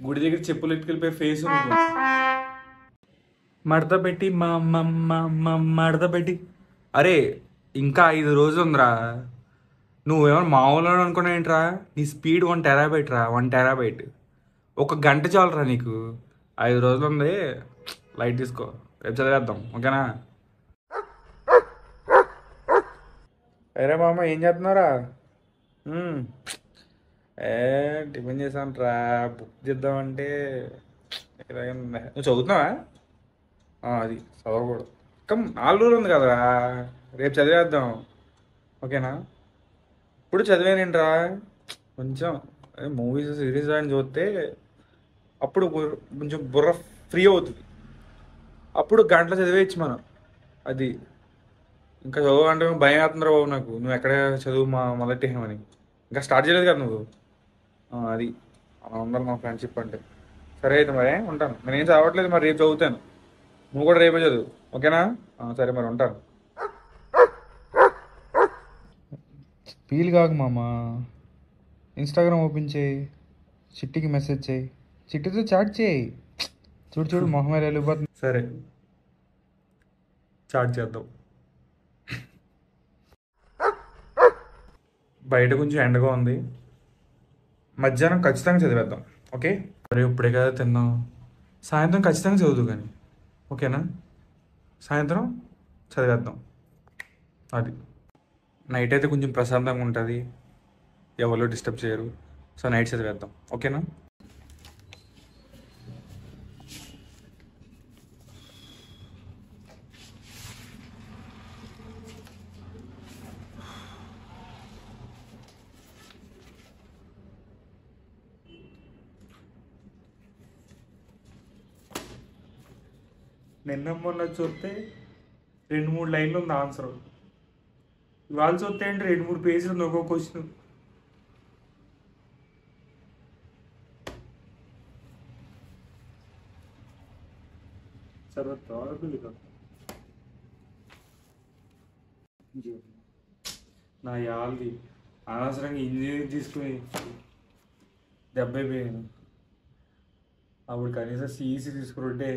గుడి దగ్గర చెప్పులు ఎట్టుకెళ్ళిపోయి ఫేస్ మడత పెట్టి మడత పెట్టి అరే ఇంకా 5 రోజులు ఉందిరా. నువ్వేమన్నా మామూలు అనుకున్నా ఏంట్రా? నీ స్పీడ్ 1 TB రా, 1 TB. 1 గంట చాలరా నీకు. 5 రోజులు ఉంది, లైట్ తీసుకో, రేపు చదివేద్దాం, ఓకేనా? అరే మామ ఏం చేస్తున్నారా? ఏ టిఫిన్ చేశాను రా, బుక్ చేద్దామంటే నువ్వు చదువుతున్నావా? అది చదవకూడదు. కమ్ 4 రోజులు ఉంది కదరా, రేపు చదివేద్దాం, ఓకేనా? ఇప్పుడు చదివానేంట్రా, కొంచెం మూవీస్ సిరీస్ అని చూస్తే అప్పుడు కొంచెం బుర్ర ఫ్రీ అవుతుంది. అప్పుడు గంటలు చదివేయచ్చు మనం. అది ఇంకా చదువు అంటే భయం అవుతుందిరా బాబు నాకు. నువ్వు ఎక్కడ చదువు మొదటి అని ఇంకా స్టార్ట్ చేయలేదు కదా నువ్వు. అది అలా ఉండాలి మా ఫ్రెండ్షిప్ అంటే. సరే అయితే మరి ఉంటాను. నేనేం చదవట్లేదు, మరి రేపు చదువుతాను. నువ్వు కూడా రేపే చదువు, ఓకేనా? సరే మరి ఉంటాను. ఫీల్ కాకు మామ. ఇన్స్టాగ్రామ్ ఓపెన్ చేయి, చిట్టికి మెసేజ్ చేయి, చిట్టితో చాట్ చేయి. చూడు చూడు మొహం ఎలా వెళ్ళిపోతుంది. సరే చాట్ చేద్దాం. బయట కొంచెం ఎండగా ఉంది, మధ్యాహ్నం ఖచ్చితంగా చదివేద్దాం, ఓకే? మరి ఇప్పుడే కదా తిన్నాం, సాయంత్రం ఖచ్చితంగా చదువుదు కానీ, ఓకేనా? సాయంత్రం చదివేద్దాం. అది నైట్ అయితే కొంచెం ప్రశాంతంగా ఉంటుంది, ఎవరు డిస్టర్బ్ చేయరు. సో నైట్ చదివేద్దాం, ఓకేనా? నిన్న మొన్న చూస్తే 2-3 లైన్లు ఉంది ఆన్సర్. ఇవాళ చూస్తే అంటే 2-3 పేజీలు ఉంది ఒక్కొక్క క్వశ్చన్. నా యాల్ది అనవసరంగా ఇంజనీరింగ్ తీసుకుని దెబ్బైపోయాను. అప్పుడు కనీసం సిఈసి తీసుకుంటే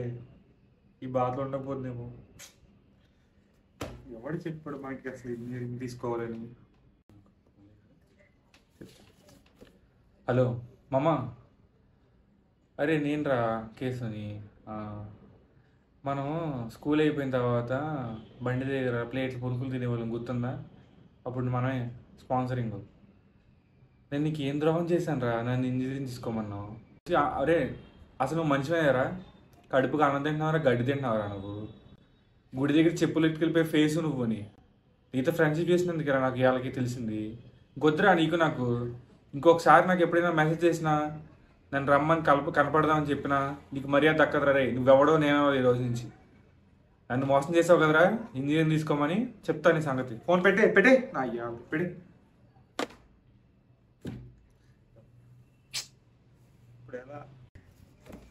ఈ బాధలు ఉండకపోతుందేమో. ఎవడు చెప్పాడు మనకి అసలు ఇంజనీరింగ్ తీసుకోవాలని? హలో మామ. అరే నేను రా కేసుని. మనము స్కూల్ అయిపోయిన తర్వాత బండి దగ్గర ప్లేట్లు పునుకులు తినేవాళ్ళం, గుర్తుందా? అప్పుడు మనమే స్పాన్సరింగ్. నేను నీకు ఏం ద్రోహం చేశాను రా, నన్ను ఇంజనీరింగ్ తీసుకోమన్నావు? అరే అసలు నువ్వు మంచివయ్యారా? కడుపుకి అన్నం తింటున్నావరా, గడ్డి తింటున్నావరా నువ్వు? గుడి దగ్గర చెప్పులు ఎట్టుకెళ్ళిపోయి ఫేస్ నువ్వుని. నీతో ఫ్రెండ్షిప్ చేసినందుకురా నాకు ఇవాళకి తెలిసింది. గొద్దురా నీకు నాకు. ఇంకొకసారి నాకు ఎప్పుడైనా మెసేజ్ చేసినా, నన్ను రమ్మని కనపడదామని చెప్పినా నీకు మర్యాద దక్కదురా. రే నువ్వెవడో నేను ఈ రోజు నుంచి. నన్ను మోసం చేసావు కదరా, ఇంజనీరింగ్ తీసుకోమని చెప్తాను నీ సంగతి. ఫోన్ పెట్టే పెట్టే నా అయ్యా పెట్టి. ఇప్పుడు ఎలా?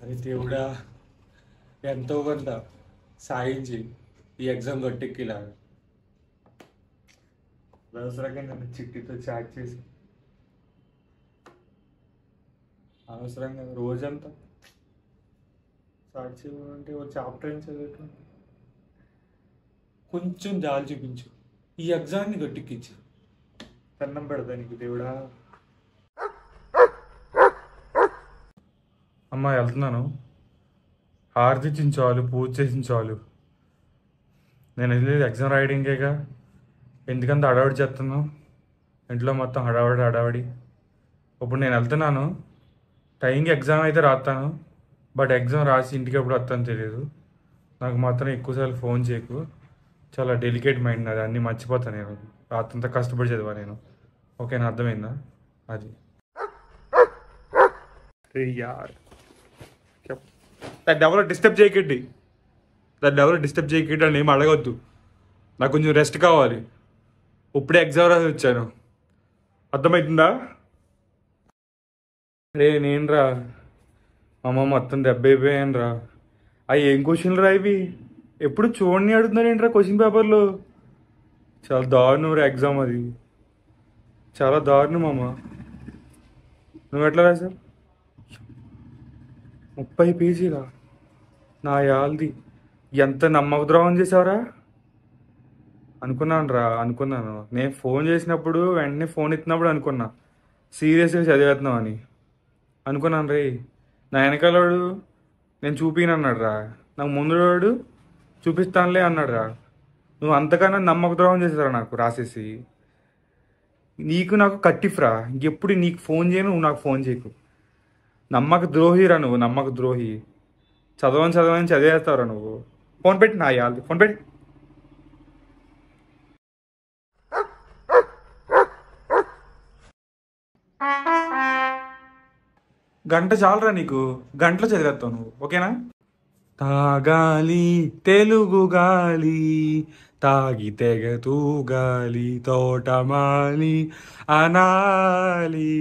అరే దేవుడా, ఎంతో కొంత సాయించి ఈ ఎగ్జామ్ గట్టెక్కిలాగా. అనవసరంగా నన్ను చిట్టితో చాట్ చేసి, అనవసరంగా రోజంతా చాట్ చేయమంటే ఒక చాప్టర్ ఏం చదివేట. కొంచెం జాలి చూపించు, ఈ ఎగ్జామ్ని గట్టెక్కించు. కన్నం పెడతా నీకు దేవుడా. అమ్మ వెళ్తున్నాను, హారతించాలు, పూజ చేసించాలు. నేను వెళ్ళేది ఎగ్జామ్ రాయడానికేగా. ఎందుకంత హడావిడి చేస్తున్నావు? ఇంట్లో మొత్తం హడావిడి. ఇప్పుడు నేను వెళ్తున్నాను, టైంకి ఎగ్జామ్ అయితే రాస్తాను. బట్ ఎగ్జామ్ రాసి ఇంటికి ఎప్పుడు వస్తాను తెలియదు. నాకు మాత్రం ఎక్కువసార్లు ఫోన్ చేయకు. చాలా డెలికేట్ మైండ్ నాది, అన్నీ మర్చిపోతాను నేను. రాత్రంతా కష్టపడి చదివా నేను, ఓకేనా? అర్థమైందా? అది యార్ దాన్ని ఎవరో డిస్టర్బ్ చేయకండి, అని ఏం అడగొద్దు. నాకు కొంచెం రెస్ట్ కావాలి. ఇప్పుడే ఎగ్జామ్ రాసి వచ్చాను, అర్థమవుతుందా? రే నేను రా అమ్మ, మొత్తం దెబ్బైపోయాను రా. అవి ఏం క్వశ్చన్లు రా ఇవి? ఎప్పుడు చూడని అడుగుతున్నారు ఏంట్రా క్వశ్చన్ పేపర్లో? చాలా దారుణం రా ఎగ్జామ్, అది చాలా దారుణం అమ్మ. నువ్వు ఎట్లా రాసావు? 30 పేజీలా? నా యాల్ది ఎంత నమ్మకద్రోహం చేసావురా. అనుకున్నాను నేను ఫోన్ చేసినప్పుడు వెంటనే ఫోన్ ఎత్తినప్పుడు అనుకున్నా సీరియస్గా చదివేస్తున్నావు అని. అనుకున్నాను రే. నా వెనకాలవాడు నేను చూపినన్నాడు రా, నాకు ముందువాడు చూపిస్తానులే అన్నాడు రా. నువ్వు అంతకన్నా నమ్మక ద్రోహం చేసారా నాకు రాసేసి. నీకు నాకు కట్టిఫ్రా, ఇంకెప్పుడు నీకు ఫోన్ చేయను, నువ్వు నాకు ఫోన్ చేయకు. నమ్మక ద్రోహిరా నువ్వు, నమ్మక ద్రోహి. చదవని చదివేస్తావురా నువ్వు. ఫోన్ పెట్టి నా యాల్ది ఫోన్ పెట్టి. గంట చాలరా నీకు, గంటలో చదివేస్తావు నువ్వు, ఓకేనా? తాగాలి తెలుగు గాలి, తాగి తెగ తూగాలి, తోటమాలి అనాలి.